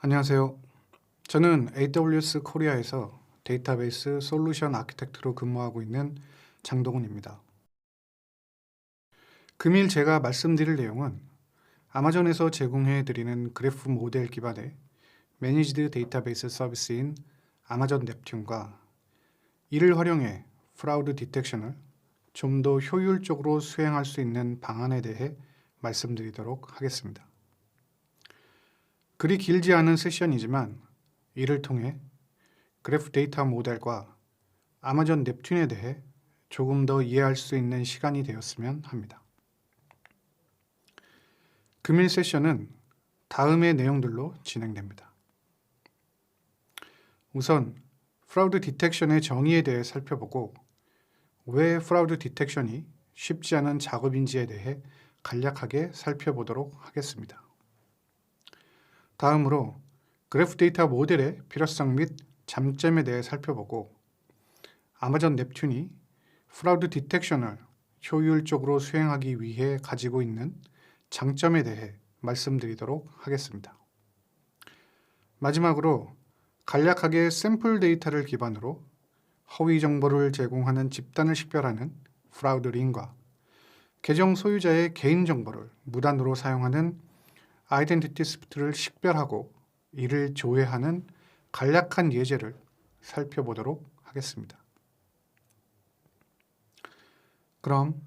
안녕하세요. 저는 AWS 코리아에서 데이터베이스 솔루션 아키텍트로 근무하고 있는 장동훈입니다. 금일 제가 말씀드릴 내용은 아마존에서 제공해드리는 그래프 모델 기반의 매니지드 데이터베이스 서비스인 아마존 넵튠과 이를 활용해 프라우드 디텍션을 좀 더 효율적으로 수행할 수 있는 방안에 대해 말씀드리도록 하겠습니다. 그리 길지 않은 세션이지만 이를 통해 그래프 데이터 모델과 아마존 넵튠에 대해 조금 더 이해할 수 있는 시간이 되었으면 합니다. 금일 세션은 다음의 내용들로 진행됩니다. 우선 프라우드 디텍션의 정의에 대해 살펴보고 왜 프라우드 디텍션이 쉽지 않은 작업인지에 대해 간략하게 살펴보도록 하겠습니다. 다음으로 그래프 데이터 모델의 필요성 및 장점에 대해 살펴보고 아마존 넵튠이 프라우드 디텍션을 효율적으로 수행하기 위해 가지고 있는 장점에 대해 말씀드리도록 하겠습니다. 마지막으로 간략하게 샘플 데이터를 기반으로 허위 정보를 제공하는 집단을 식별하는 프라우드 링과 계정 소유자의 개인 정보를 무단으로 사용하는 아이덴티티 스프트를 식별하고 이를 조회하는 간략한 예제를 살펴보도록 하겠습니다. 그럼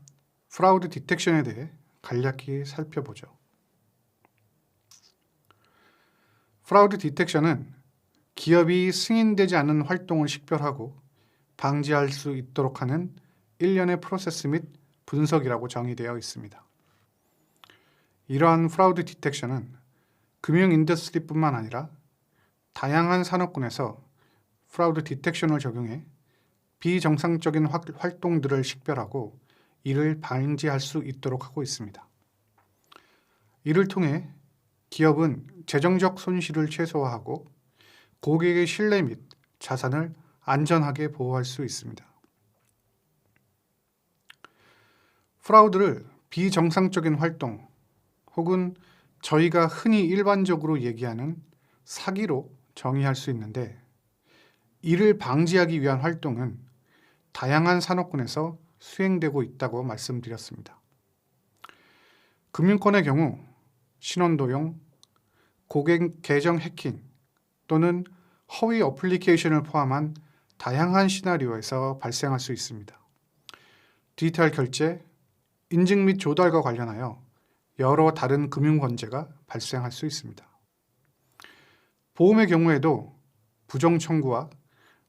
프라우드 디텍션에 대해 간략히 살펴보죠. 프라우드 디텍션은 기업이 승인되지 않은 활동을 식별하고 방지할 수 있도록 하는 일련의 프로세스 및 분석이라고 정의되어 있습니다. 이러한 프라우드 디텍션은 금융 인더스트리뿐만 아니라 다양한 산업군에서 프라우드 디텍션을 적용해 비정상적인 활동들을 식별하고 이를 방지할 수 있도록 하고 있습니다. 이를 통해 기업은 재정적 손실을 최소화하고 고객의 신뢰 및 자산을 안전하게 보호할 수 있습니다. 프라우드를 비정상적인 활동 혹은 저희가 흔히 일반적으로 얘기하는 사기로 정의할 수 있는데 이를 방지하기 위한 활동은 다양한 산업군에서 수행되고 있다고 말씀드렸습니다. 금융권의 경우 신원도용, 고객 계정 해킹 또는 허위 어플리케이션을 포함한 다양한 시나리오에서 발생할 수 있습니다. 디지털 결제, 인증 및 조달과 관련하여 여러 다른 금융 범죄가 발생할 수 있습니다. 보험의 경우에도 부정 청구와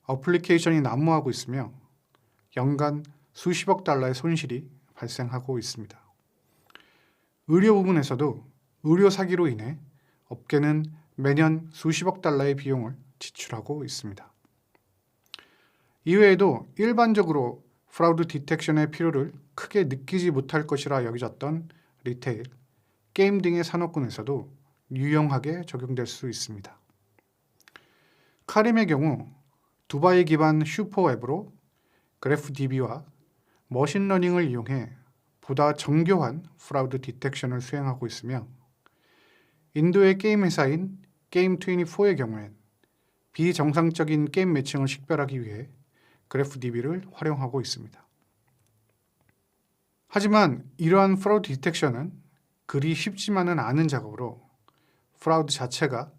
어플리케이션이 난무하고 있으며 연간 수십억 달러의 손실이 발생하고 있습니다. 의료 부분에서도 의료 사기로 인해 업계는 매년 수십억 달러의 비용을 지출하고 있습니다. 이외에도 일반적으로 프라우드 디텍션의 필요를 크게 느끼지 못할 것이라 여겨졌던 리테일, 게임 등의 산업군에서도 유용하게 적용될 수 있습니다. 카림의 경우 두바이 기반 슈퍼웹으로 그래프DB와 머신러닝을 이용해 보다 정교한 프라우드 디텍션을 수행하고 있으며 인도의 게임 회사인 게임24의 경우엔 비정상적인 게임 매칭을 식별하기 위해 그래프DB를 활용하고 있습니다. 하지만 이러한 프라우드 디텍션은 그리 쉽지만은 않은 작업으로 프라우드 자체가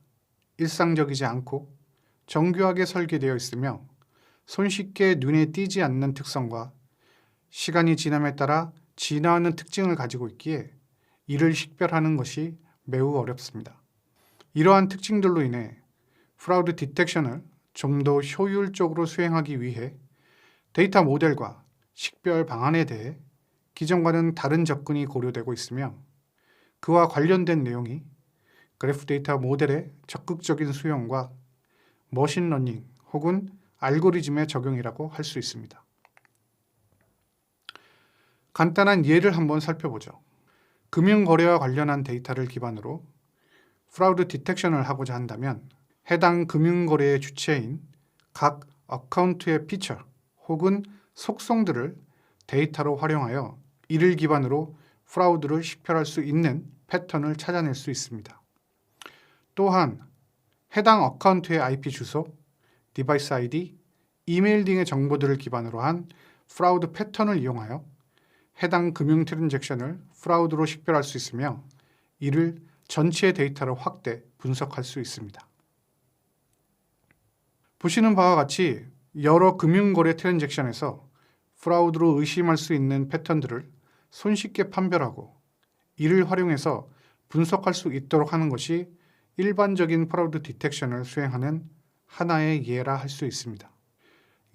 일상적이지 않고 정교하게 설계되어 있으며 손쉽게 눈에 띄지 않는 특성과 시간이 지남에 따라 진화하는 특징을 가지고 있기에 이를 식별하는 것이 매우 어렵습니다. 이러한 특징들로 인해 프라우드 디텍션을 좀 더 효율적으로 수행하기 위해 데이터 모델과 식별 방안에 대해 기존과는 다른 접근이 고려되고 있으며 그와 관련된 내용이 그래프 데이터 모델의 적극적인 수용과 머신러닝 혹은 알고리즘의 적용이라고 할 수 있습니다. 간단한 예를 한번 살펴보죠. 금융거래와 관련한 데이터를 기반으로 프라우드 디텍션을 하고자 한다면 해당 금융거래의 주체인 각 어카운트의 피처 혹은 속성들을 데이터로 활용하여 이를 기반으로 프라우드를 식별할 수 있는 패턴을 찾아낼 수 있습니다. 또한 해당 어카운트의 IP 주소, 디바이스 아이디, 이메일 등의 정보들을 기반으로 한 프라우드 패턴을 이용하여 해당 금융 트랜잭션을 프라우드로 식별할 수 있으며 이를 전체 데이터로 확대, 분석할 수 있습니다. 보시는 바와 같이 여러 금융거래 트랜잭션에서 프라우드로 의심할 수 있는 패턴들을 손쉽게 판별하고 이를 활용해서 분석할 수 있도록 하는 것이 일반적인 프라우드 디텍션을 수행하는 하나의 예라 할 수 있습니다.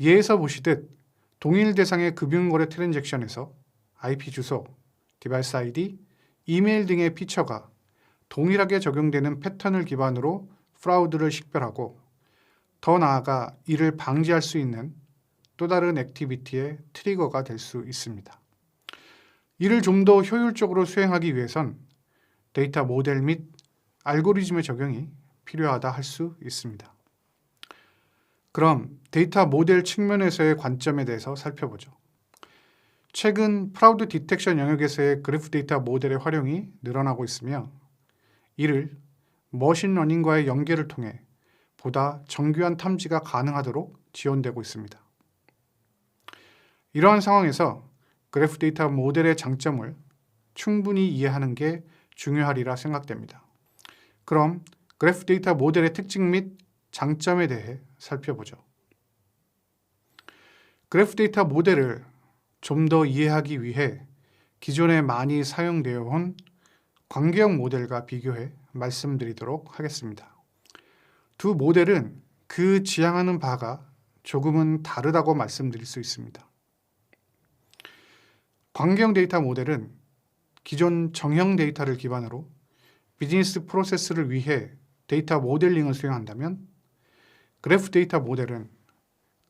예에서 보시듯 동일 대상의 금융거래 트랜잭션에서 IP 주소, 디바이스 아이디, 이메일 등의 피처가 동일하게 적용되는 패턴을 기반으로 프라우드를 식별하고 더 나아가 이를 방지할 수 있는 또 다른 액티비티의 트리거가 될 수 있습니다. 이를 좀 더 효율적으로 수행하기 위해선 데이터 모델 및 알고리즘의 적용이 필요하다 할 수 있습니다. 그럼 데이터 모델 측면에서의 관점에 대해서 살펴보죠. 최근 프라우드 디텍션 영역에서의 그래프 데이터 모델의 활용이 늘어나고 있으며 이를 머신러닝과의 연계를 통해 보다 정교한 탐지가 가능하도록 지원되고 있습니다. 이러한 상황에서 그래프 데이터 모델의 장점을 충분히 이해하는 게 중요하리라 생각됩니다. 그럼 그래프 데이터 모델의 특징 및 장점에 대해 살펴보죠. 그래프 데이터 모델을 좀 더 이해하기 위해 기존에 많이 사용되어 온 관계형 모델과 비교해 말씀드리도록 하겠습니다. 두 모델은 그 지향하는 바가 조금은 다르다고 말씀드릴 수 있습니다. 관계형 데이터 모델은 기존 정형 데이터를 기반으로 비즈니스 프로세스를 위해 데이터 모델링을 수행한다면 그래프 데이터 모델은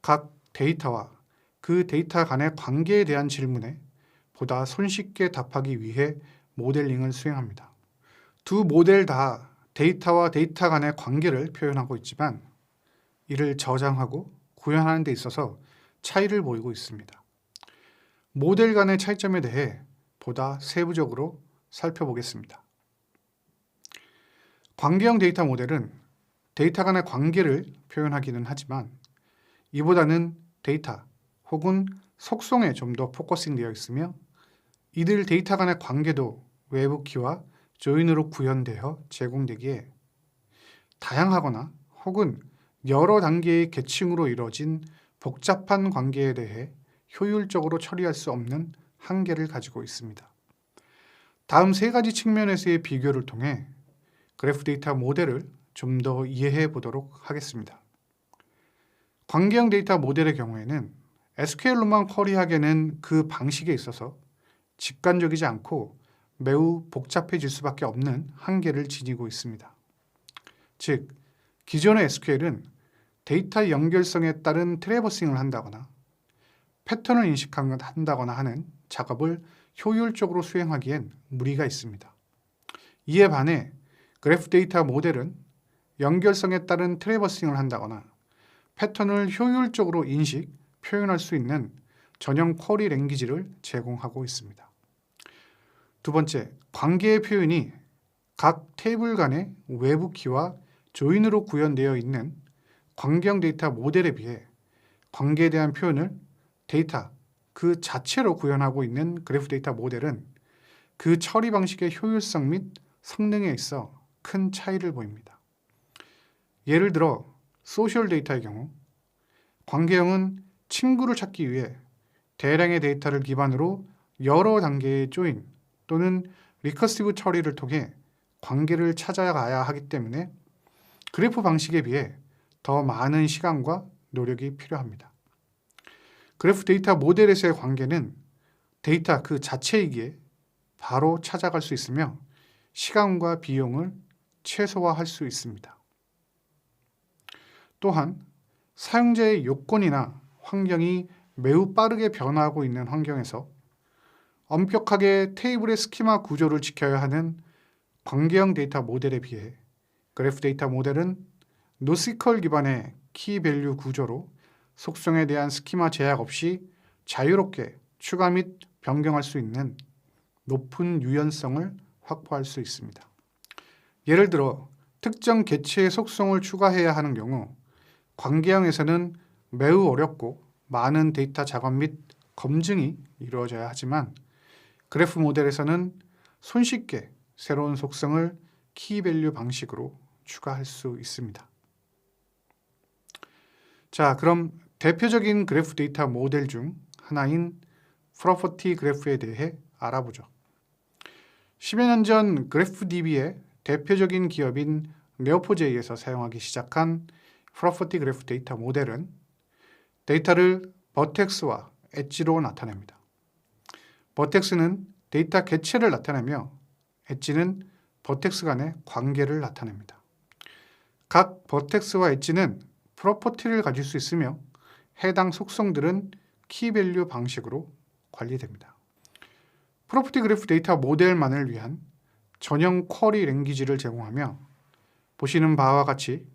각 데이터와 그 데이터 간의 관계에 대한 질문에 보다 손쉽게 답하기 위해 모델링을 수행합니다. 두 모델 다 데이터와 데이터 간의 관계를 표현하고 있지만 이를 저장하고 구현하는 데 있어서 차이를 보이고 있습니다. 모델 간의 차이점에 대해 보다 세부적으로 살펴보겠습니다. 관계형 데이터 모델은 데이터 간의 관계를 표현하기는 하지만 이보다는 데이터 혹은 속성에 좀 더 포커싱 되어 있으며 이들 데이터 간의 관계도 외부 키와 조인으로 구현되어 제공되기에 다양하거나 혹은 여러 단계의 계층으로 이루어진 복잡한 관계에 대해 효율적으로 처리할 수 없는 한계를 가지고 있습니다. 다음 세 가지 측면에서의 비교를 통해 그래프 데이터 모델을 좀 더 이해해 보도록 하겠습니다. 관계형 데이터 모델의 경우에는 SQL로만 쿼리하기에는 그 방식에 있어서 직관적이지 않고 매우 복잡해질 수밖에 없는 한계를 지니고 있습니다. 즉, 기존의 SQL은 데이터 연결성에 따른 트래버싱을 한다거나 패턴을 인식한다거나 하는 작업을 효율적으로 수행하기엔 무리가 있습니다. 이에 반해 그래프 데이터 모델은 연결성에 따른 트래버싱을 한다거나 패턴을 효율적으로 인식, 표현할 수 있는 전용 쿼리 랭귀지를 제공하고 있습니다. 두 번째, 관계의 표현이 각 테이블 간의 외부 키와 조인으로 구현되어 있는 관계형 데이터 모델에 비해 관계에 대한 표현을 데이터 그 자체로 구현하고 있는 그래프 데이터 모델은 그 처리 방식의 효율성 및 성능에 있어 큰 차이를 보입니다. 예를 들어 소셜 데이터의 경우 관계형은 친구를 찾기 위해 대량의 데이터를 기반으로 여러 단계의 조인 또는 리커시브 처리를 통해 관계를 찾아가야 하기 때문에 그래프 방식에 비해 더 많은 시간과 노력이 필요합니다. 그래프 데이터 모델에서의 관계는 데이터 그 자체이기에 바로 찾아갈 수 있으며 시간과 비용을 최소화할 수 있습니다. 또한 사용자의 요건이나 환경이 매우 빠르게 변화하고 있는 환경에서 엄격하게 테이블의 스키마 구조를 지켜야 하는 관계형 데이터 모델에 비해 그래프 데이터 모델은 노시컬 기반의 키밸류 구조로 속성에 대한 스키마 제약 없이 자유롭게 추가 및 변경할 수 있는 높은 유연성을 확보할 수 있습니다. 예를 들어 특정 개체의 속성을 추가해야 하는 경우 관계형에서는 매우 어렵고 많은 데이터 작업 및 검증이 이루어져야 하지만 그래프 모델에서는 손쉽게 새로운 속성을 키밸류 방식으로 추가할 수 있습니다. 자, 그럼 대표적인 그래프 데이터 모델 중 하나인 프로퍼티 그래프에 대해 알아보죠. 10여 년 전 그래프DB의 대표적인 기업인 네오포제이에서 사용하기 시작한 프로퍼티 그래프 데이터 모델은 데이터를 버텍스와 엣지로 나타냅니다. 버텍스는 데이터 개체를 나타내며 엣지는 버텍스 간의 관계를 나타냅니다. 각 버텍스와 엣지는 프로퍼티를 가질 수 있으며 해당 속성들은 키밸류 방식으로 관리됩니다. 프로퍼티 그래프 데이터 모델만을 위한 전용 쿼리 랭귀지를 제공하며 보시는 바와 같이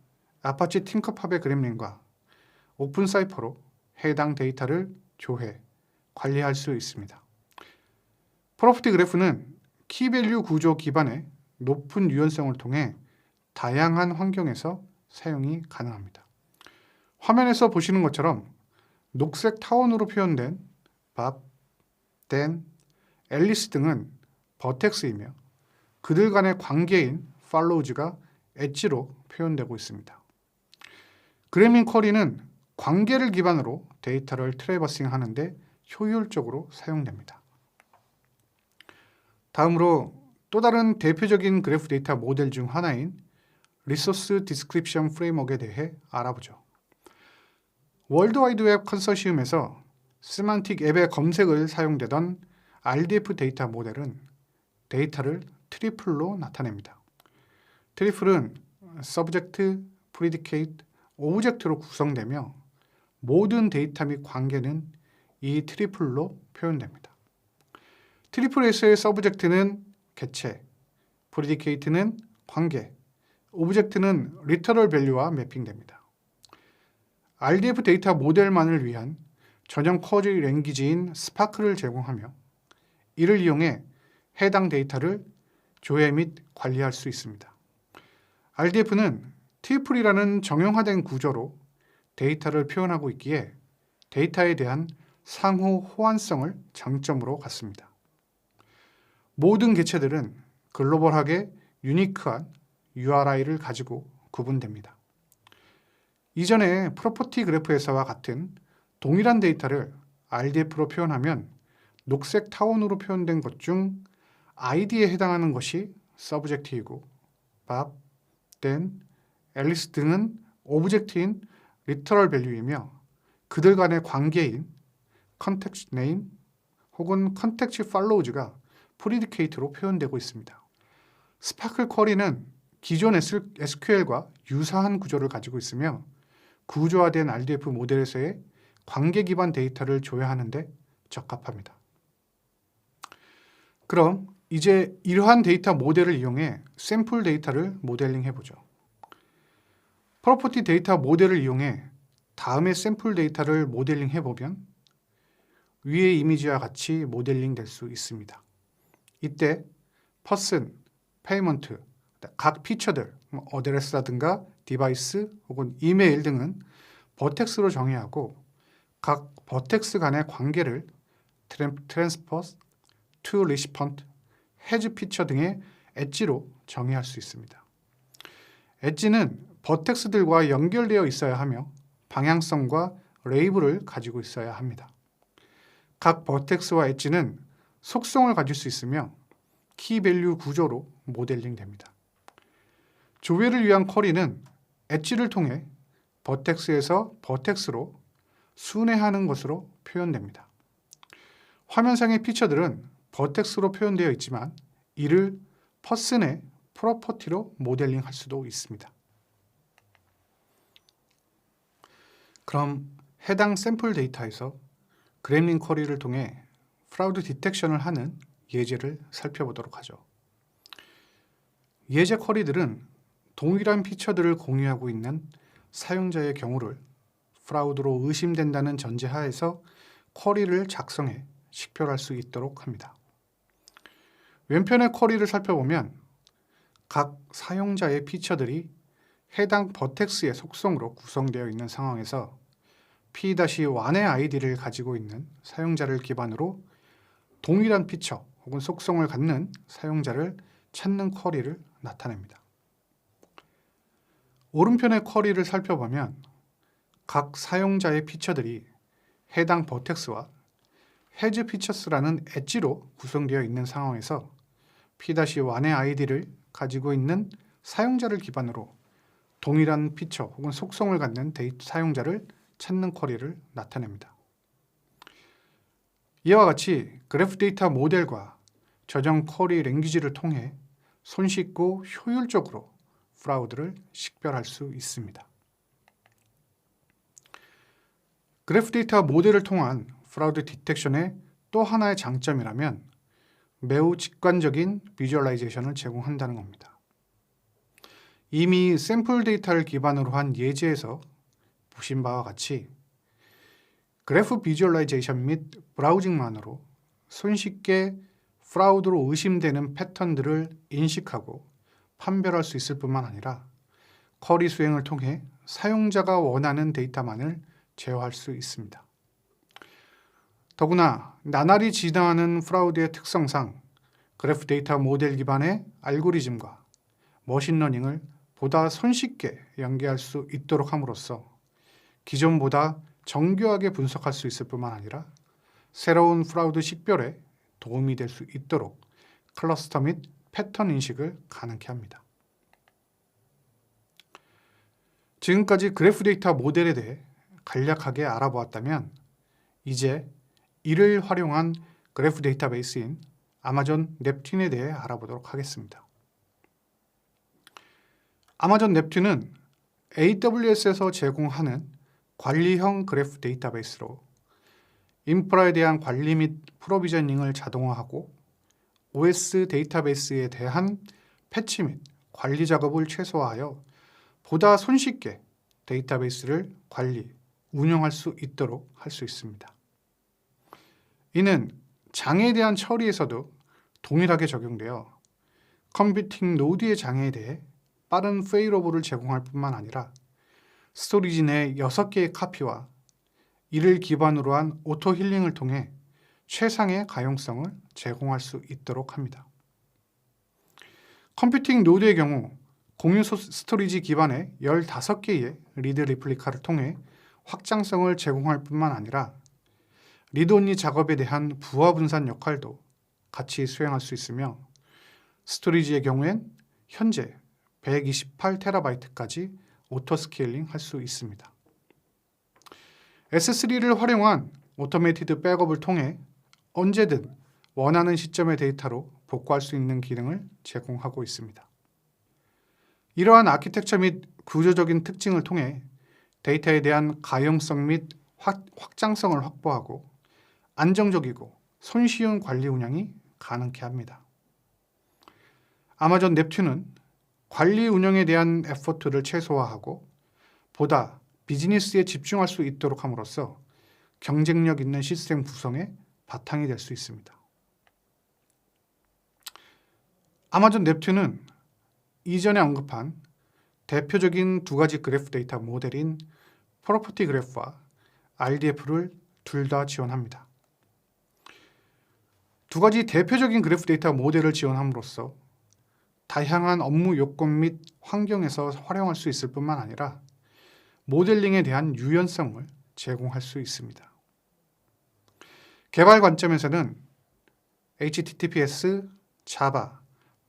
아파치 팅커팝의 그램린과 오픈사이퍼로 해당 데이터를 조회, 관리할 수 있습니다. 프로퍼티 그래프는 키밸류 구조 기반의 높은 유연성을 통해 다양한 환경에서 사용이 가능합니다. 화면에서 보시는 것처럼 녹색 타원으로 표현된 밥, 댄, 앨리스 등은 버텍스이며 그들 간의 관계인 팔로우즈가 엣지로 표현되고 있습니다. 그램린 쿼리는 관계를 기반으로 데이터를 트래버싱 하는데 효율적으로 사용됩니다. 다음으로 또 다른 대표적인 그래프 데이터 모델 중 하나인 리소스 디스크립션 프레임워크에 대해 알아보죠. 월드와이드 웹 컨소시엄에서 세만틱 앱의 검색을 사용되던 RDF 데이터 모델은 데이터를 트리플로 나타냅니다. 트리플은 서브젝트, 프리디케이트, 오브젝트로 구성되며 모든 데이터 및 관계는 이 트리플로 표현됩니다. 트리플에서의 서브젝트는 개체, 프리디케이트는 관계, 오브젝트는 리터럴 밸류와 매핑됩니다. RDF 데이터 모델만을 위한 전용 쿼리 랭귀지인 스파크를 제공하며 이를 이용해 해당 데이터를 조회 및 관리할 수 있습니다. RDF는 트리플이라는 정형화된 구조로 데이터를 표현하고 있기에 데이터에 대한 상호 호환성을 장점으로 갖습니다. 모든 개체들은 글로벌하게 유니크한 URI를 가지고 구분됩니다. 이전에 프로퍼티 그래프에서와 같은 동일한 데이터를 RDF로 표현하면 녹색 타원으로 표현된 것 중 ID에 해당하는 것이 서브젝트이고 밥, 댄, 앨리스 등은 오브젝트인 리터럴 밸류이며 그들 간의 관계인 컨텍스트 네임 혹은 컨텍스트 팔로우즈가 프리디케이트로 표현되고 있습니다. 스파클 쿼리는 기존 SQL과 유사한 구조를 가지고 있으며 구조화된 RDF 모델에서의 관계 기반 데이터를 조회하는 데 적합합니다. 그럼 이제 이러한 데이터 모델을 이용해 샘플 데이터를 모델링 해보죠. 프로퍼티 데이터 모델을 이용해 다음의 샘플 데이터를 모델링 해보면 위의 이미지와 같이 모델링 될 수 있습니다. 이때 person, payment, 각 피처들, 어드레스라든가 디바이스 혹은 이메일 등은 버텍스로 정의하고 각 버텍스 간의 관계를 트랜스퍼스, to respond, has 피처 등의 엣지로 정의할 수 있습니다. 엣지는 버텍스들과 연결되어 있어야 하며 방향성과 레이블을 가지고 있어야 합니다. 각 버텍스와 엣지는 속성을 가질 수 있으며 키밸류 구조로 모델링 됩니다. 조회를 위한 쿼리는 엣지를 통해 버텍스에서 버텍스로 순회하는 것으로 표현됩니다. 화면상의 피처들은 버텍스로 표현되어 있지만 이를 퍼슨의 프로퍼티로 모델링할 수도 있습니다. 그럼 해당 샘플 데이터에서 그램린 쿼리를 통해 프라우드 디텍션을 하는 예제를 살펴보도록 하죠. 예제 쿼리들은 동일한 피처들을 공유하고 있는 사용자의 경우를 프라우드로 의심된다는 전제하에서 쿼리를 작성해 식별할 수 있도록 합니다. 왼편의 쿼리를 살펴보면 각 사용자의 피처들이 해당 버텍스의 속성으로 구성되어 있는 상황에서 P-1의 아이디를 가지고 있는 사용자를 기반으로 동일한 피처 혹은 속성을 갖는 사용자를 찾는 쿼리를 나타냅니다. 오른편의 쿼리를 살펴보면 각 사용자의 피처들이 해당 버텍스와 has features라는 엣지로 구성되어 있는 상황에서 P-1의 아이디를 가지고 있는 사용자를 기반으로 동일한 피처 혹은 속성을 갖는 사용자를 찾는 쿼리를 나타냅니다. 이와 같이 그래프 데이터 모델과 저장 쿼리 랭귀지를 통해 손쉽고 효율적으로 프라우드를 식별할 수 있습니다. 그래프 데이터 모델을 통한 프라우드 디텍션의 또 하나의 장점이라면 매우 직관적인 비주얼라이제이션을 제공한다는 겁니다. 이미 샘플 데이터를 기반으로 한 예제에서 보신 바와 같이 그래프 비주얼라이제이션 및 브라우징만으로 손쉽게 프라우드로 의심되는 패턴들을 인식하고 판별할 수 있을 뿐만 아니라 쿼리 수행을 통해 사용자가 원하는 데이터만을 제어할 수 있습니다. 더구나 나날이 진화하는 프라우드의 특성상 그래프 데이터 모델 기반의 알고리즘과 머신러닝을 보다 손쉽게 연계할 수 있도록 함으로써 기존보다 정교하게 분석할 수 있을 뿐만 아니라 새로운 프라우드 식별에 도움이 될 수 있도록 클러스터 및 패턴 인식을 가능케 합니다. 지금까지 그래프 데이터 모델에 대해 간략하게 알아보았다면 이제 이를 활용한 그래프 데이터베이스인 아마존 넵튠에 대해 알아보도록 하겠습니다. 아마존 넵튠은 AWS에서 제공하는 관리형 그래프 데이터베이스로 인프라에 대한 관리 및 프로비저닝을 자동화하고 OS 데이터베이스에 대한 패치 및 관리 작업을 최소화하여 보다 손쉽게 데이터베이스를 관리, 운영할 수 있도록 할 수 있습니다. 이는 장애에 대한 처리에서도 동일하게 적용되어 컴퓨팅 노드의 장애에 대해 빠른 페일오버를 제공할 뿐만 아니라 스토리지 내 6개의 카피와 이를 기반으로 한 오토 힐링을 통해 최상의 가용성을 제공할 수 있도록 합니다. 컴퓨팅 노드의 경우 공유 스토리지 기반의 15개의 리드 리플리카를 통해 확장성을 제공할 뿐만 아니라 리드온리 작업에 대한 부하 분산 역할도 같이 수행할 수 있으며 스토리지의 경우엔 현재 128TB까지 오토 스케일링 할 수 있습니다. S3를 활용한 오토메이티드 백업을 통해 언제든 원하는 시점의 데이터로 복구할 수 있는 기능을 제공하고 있습니다. 이러한 아키텍처 및 구조적인 특징을 통해 데이터에 대한 가용성 및 확장성을 확보하고 안정적이고 손쉬운 관리 운영이 가능케 합니다. 아마존 넵튠은 관리 운영에 대한 에포트를 최소화하고 보다 비즈니스에 집중할 수 있도록 함으로써 경쟁력 있는 시스템 구성의 바탕이 될 수 있습니다. 아마존 넵튠은 이전에 언급한 대표적인 두 가지 그래프 데이터 모델인 프로퍼티 그래프와 RDF를 둘 다 지원합니다. 두 가지 대표적인 그래프 데이터 모델을 지원함으로써 다양한 업무 요건 및 환경에서 활용할 수 있을 뿐만 아니라 모델링에 대한 유연성을 제공할 수 있습니다. 개발 관점에서는 HTTPS, Java,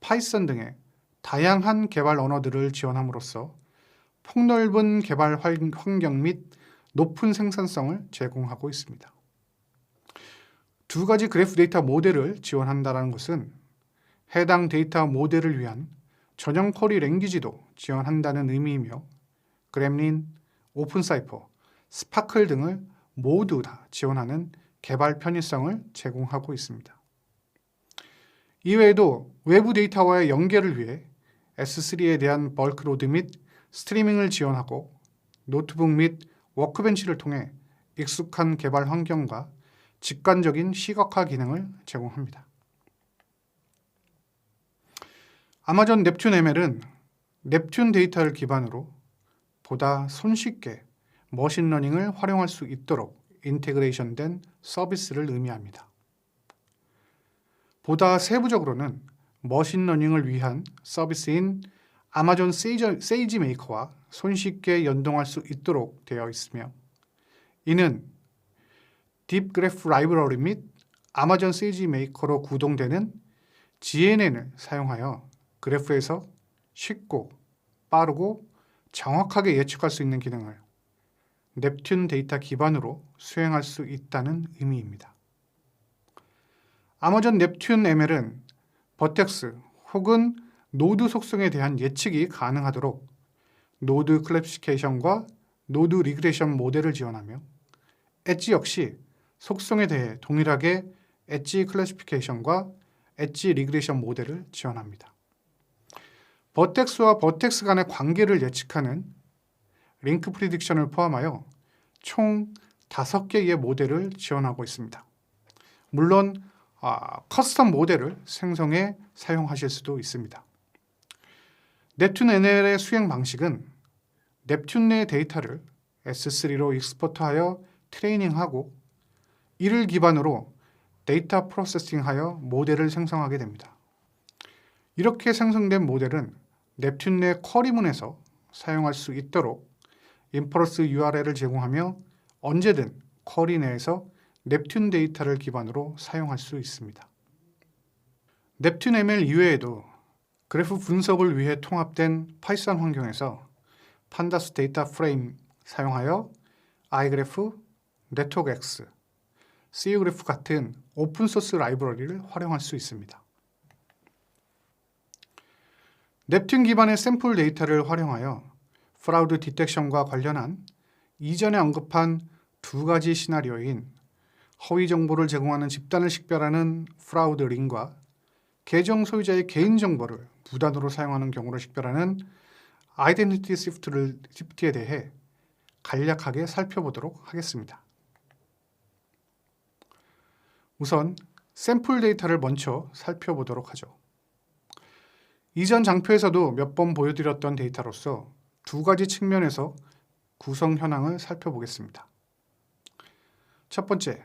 파이썬 등의 다양한 개발 언어들을 지원함으로써 폭넓은 개발 환경 및 높은 생산성을 제공하고 있습니다. 두 가지 그래프 데이터 모델을 지원한다는 것은 해당 데이터 모델을 위한 전용 쿼리 랭귀지도 지원한다는 의미이며 그램린, 오픈사이퍼, 스파클 등을 모두 다 지원하는 개발 편의성을 제공하고 있습니다. 이외에도 외부 데이터와의 연결을 위해 S3에 대한 벌크 로드 및 스트리밍을 지원하고 노트북 및 워크벤치를 통해 익숙한 개발 환경과 직관적인 시각화 기능을 제공합니다. 아마존 넵튠 ML은 넵튠 데이터를 기반으로 보다 손쉽게 머신러닝을 활용할 수 있도록 인테그레이션된 서비스를 의미합니다. 보다 세부적으로는 머신러닝을 위한 서비스인 아마존 세이지 메이커와 손쉽게 연동할 수 있도록 되어 있으며, 이는 딥 그래프 라이브러리 및 아마존 세이지 메이커로 구동되는 GNN을 사용하여 그래프에서 쉽고 빠르고 정확하게 예측할 수 있는 기능을 넵튠 데이터 기반으로 수행할 수 있다는 의미입니다. 아마존 넵튠 ML은 버텍스 혹은 노드 속성에 대한 예측이 가능하도록 노드 클래시피케이션과 노드 리그레션 모델을 지원하며, 엣지 역시 속성에 대해 동일하게 엣지 클래시피케이션과 엣지 리그레션 모델을 지원합니다. 버텍스와 버텍스 간의 관계를 예측하는 링크 프리딕션을 포함하여 총 5개의 모델을 지원하고 있습니다. 물론 커스텀 모델을 생성해 사용하실 수도 있습니다. 넵튠 ML의 수행 방식은 넵튠 내 데이터를 S3로 익스포트하여 트레이닝하고, 이를 기반으로 데이터 프로세싱하여 모델을 생성하게 됩니다. 이렇게 생성된 모델은 넵튠 내 쿼리문에서 사용할 수 있도록 인퍼런스 URL을 제공하며 언제든 쿼리 내에서 넵튠 데이터를 기반으로 사용할 수 있습니다. 넵튠 ML 이외에도 그래프 분석을 위해 통합된 파이썬 환경에서 판다스 데이터 프레임 사용하여 iGraph, 네트워크X, CUgraph 같은 오픈소스 라이브러리를 활용할 수 있습니다. 넵튠 기반의 샘플 데이터를 활용하여 프라우드 디텍션과 관련한 이전에 언급한 2가지 시나리오인 허위 정보를 제공하는 집단을 식별하는 프라우드 링과 계정 소유자의 개인정보를 무단으로 사용하는 경우를 식별하는 아이덴티티 시프트에 대해 간략하게 살펴보도록 하겠습니다. 우선 샘플 데이터를 먼저 살펴보도록 하죠. 이전 장표에서도 몇 번 보여드렸던 데이터로서 2가지 측면에서 구성 현황을 살펴보겠습니다. 첫 번째,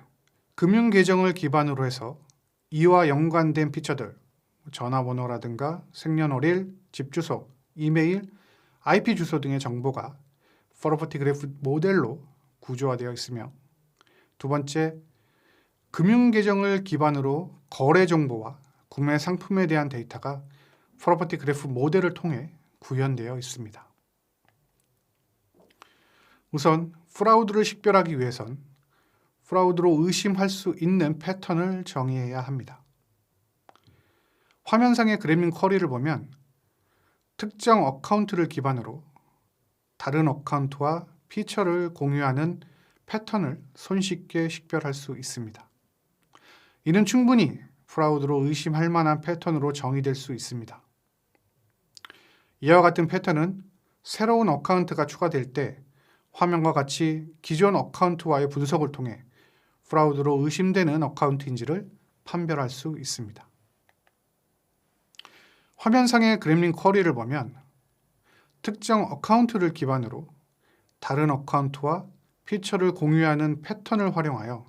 금융 계정을 기반으로 해서 이와 연관된 피처들, 전화번호라든가 생년월일, 집주소, 이메일, IP 주소 등의 정보가 프로퍼티 그래프 모델로 구조화되어 있으며, 두 번째, 금융 계정을 기반으로 거래 정보와 구매 상품에 대한 데이터가 프로퍼티 그래프 모델을 통해 구현되어 있습니다. 우선 프라우드를 식별하기 위해선 프라우드로 의심할 수 있는 패턴을 정의해야 합니다. 화면상의 그래밍 쿼리를 보면 특정 어카운트를 기반으로 다른 어카운트와 피처를 공유하는 패턴을 손쉽게 식별할 수 있습니다. 이는 충분히 프라우드로 의심할 만한 패턴으로 정의될 수 있습니다. 이와 같은 패턴은 새로운 어카운트가 추가될 때 화면과 같이 기존 어카운트와의 분석을 통해 프라우드로 의심되는 어카운트인지를 판별할 수 있습니다. 화면상의 그래밍 쿼리를 보면 특정 어카운트를 기반으로 다른 어카운트와 피처를 공유하는 패턴을 활용하여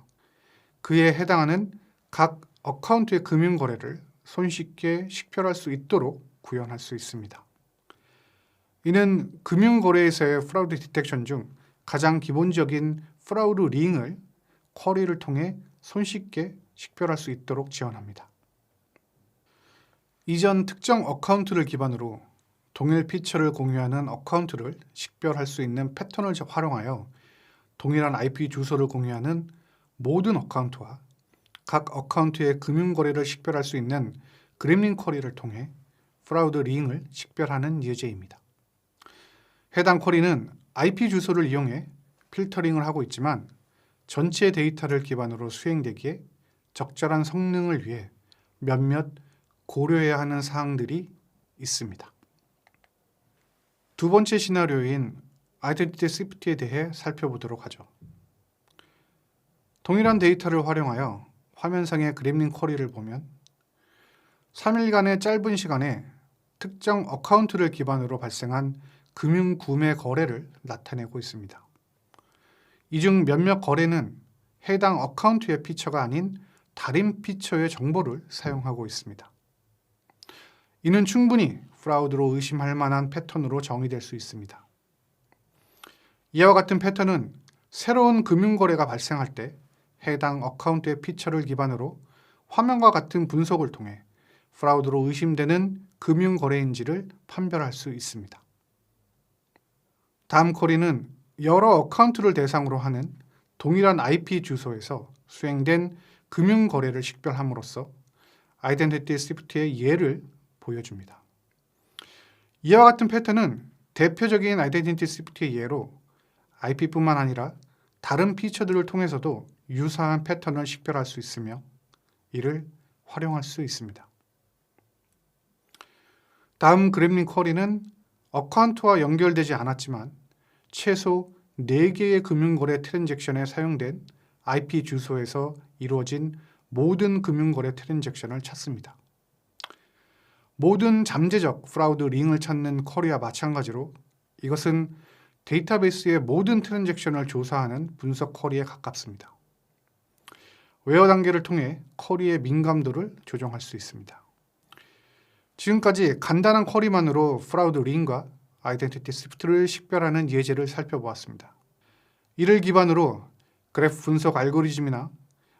그에 해당하는 각 어카운트의 금융 거래를 손쉽게 식별할 수 있도록 구현할 수 있습니다. 이는 금융 거래에서의 프라우드 디텍션 중 가장 기본적인 프라우드 링을 쿼리를 통해 손쉽게 식별할 수 있도록 지원합니다. 이전 특정 어카운트를 기반으로 동일 피처를 공유하는 어카운트를 식별할 수 있는 패턴을 활용하여 동일한 IP 주소를 공유하는 모든 어카운트와 각 어카운트의 금융 거래를 식별할 수 있는 그래밍 쿼리를 통해 프라우드 링을 식별하는 예제입니다. 해당 쿼리는 IP 주소를 이용해 필터링을 하고 있지만 전체 데이터를 기반으로 수행되기에 적절한 성능을 위해 몇몇 고려해야 하는 사항들이 있습니다. 두 번째 시나리오인 아이덴티티 시프트에 대해 살펴보도록 하죠. 동일한 데이터를 활용하여 화면상의 그래밍 쿼리를 보면 3일간의 짧은 시간에 특정 어카운트를 기반으로 발생한 금융 구매 거래를 나타내고 있습니다. 이 중 몇몇 거래는 해당 어카운트의 피처가 아닌 다른 피처의 정보를 사용하고 있습니다. 이는 충분히 프라우드로 의심할 만한 패턴으로 정의될 수 있습니다. 이와 같은 패턴은 새로운 금융거래가 발생할 때 해당 어카운트의 피처를 기반으로 화면과 같은 분석을 통해 프라우드로 의심되는 금융거래인지를 판별할 수 있습니다. 다음 쿼리는 여러 어카운트를 대상으로 하는 동일한 IP 주소에서 수행된 금융거래를 식별함으로써 아이덴티티 시프트의 예를 보여줍니다. 이와 같은 패턴은 대표적인 아이덴티티 시프트의 예로 IP뿐만 아니라 다른 피처들을 통해서도 유사한 패턴을 식별할 수 있으며 이를 활용할 수 있습니다. 다음 그렘린 쿼리는 어카운트와 연결되지 않았지만 최소 4개의 금융거래 트랜잭션에 사용된 IP 주소에서 이루어진 모든 금융거래 트랜잭션을 찾습니다. 모든 잠재적 프라우드 링을 찾는 쿼리와 마찬가지로 이것은 데이터베이스의 모든 트랜잭션을 조사하는 분석 쿼리에 가깝습니다. 웨어 단계를 통해 쿼리의 민감도를 조정할 수 있습니다. 지금까지 간단한 쿼리만으로 프라우드 링과 아이덴티티 시프트를 식별하는 예제를 살펴보았습니다. 이를 기반으로 그래프 분석 알고리즘이나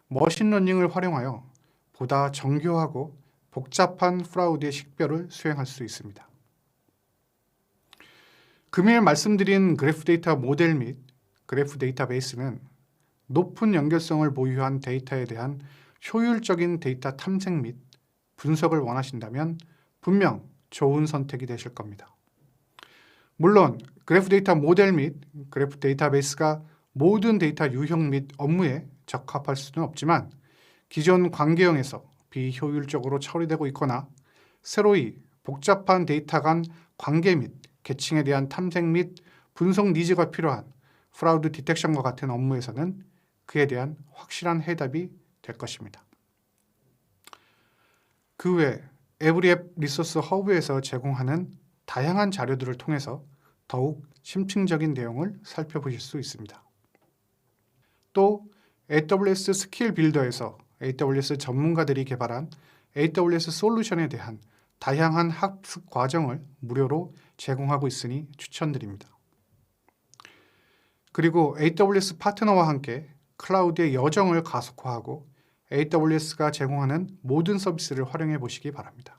머신러닝을 활용하여 보다 정교하고 복잡한 프라우드의 식별을 수행할 수 있습니다. 금일 말씀드린 그래프 데이터 모델 및 그래프 데이터베이스는 높은 연결성을 보유한 데이터에 대한 효율적인 데이터 탐색 및 분석을 원하신다면 분명 좋은 선택이 되실 겁니다. 물론 그래프 데이터 모델 및 그래프 데이터베이스가 모든 데이터 유형 및 업무에 적합할 수는 없지만 기존 관계형에서 비효율적으로 처리되고 있거나 새로이 복잡한 데이터 간 관계 및 계층에 대한 탐색 및 분석 니즈가 필요한 프라우드 디텍션과 같은 업무에서는 그에 대한 확실한 해답이 될 것입니다. 그 외 에브리앱 리소스 허브에서 제공하는 다양한 자료들을 통해서 더욱 심층적인 내용을 살펴보실 수 있습니다. 또 AWS 스킬 빌더에서 AWS 전문가들이 개발한 AWS 솔루션에 대한 다양한 학습 과정을 무료로 제공하고 있으니 추천드립니다. 그리고 AWS 파트너와 함께 클라우드의 여정을 가속화하고 AWS가 제공하는 모든 서비스를 활용해 보시기 바랍니다.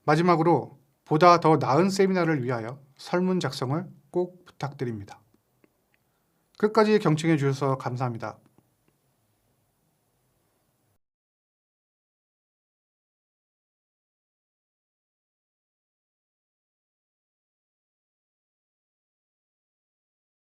마지막으로 보다 더 나은 세미나를 위하여 설문 작성을 꼭 부탁드립니다. 끝까지 경청해 주셔서 감사합니다.